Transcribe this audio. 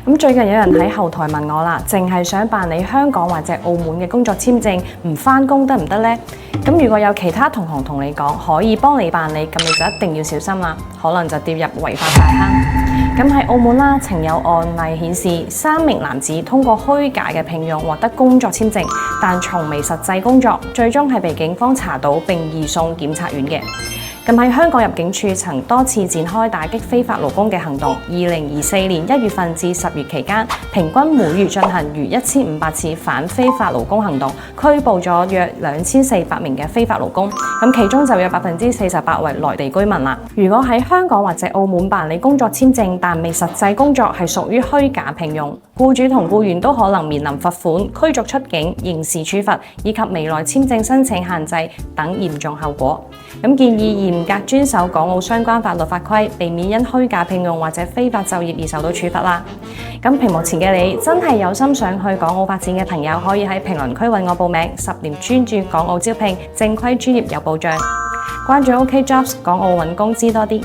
咁最近有人喺後台問我啦，淨係想辦理香港或者澳門嘅工作簽證，唔返工得唔得呢？咁如果有其他同行同你講可以幫你辦理，咁你就一定要小心啦，可能就跌入違法大坑。咁喺澳門啦，曾有案例顯示3名男子通過虛假嘅聘用獲得工作簽證，但從未實際工作，最終係被警方查到並移送檢察院嘅。咁喺香港入境處曾多次展開打擊非法勞工嘅行動。2024年1月份至10月期間，平均每月進行逾1500次反非法勞工行動，拘捕咗約2400名嘅非法勞工。咁其中就有48%為內地居民啦。如果喺香港或者澳門辦理工作簽證，但未實際工作，係屬於虛假聘用，僱主同僱員都可能面臨罰款、驅逐出境、刑事處罰以及未來簽證申請限制等嚴重後果。咁建議嚴格遵守港澳相關法律法規，避免因虛假聘用或者非法就業而受到處罰啦。咁屏幕前嘅你真係有心想去港澳發展嘅朋友，可以喺評論區揾我報名，10年專注港澳招聘，正規專業有保障。關注 OKJobs 港澳揾工知多啲。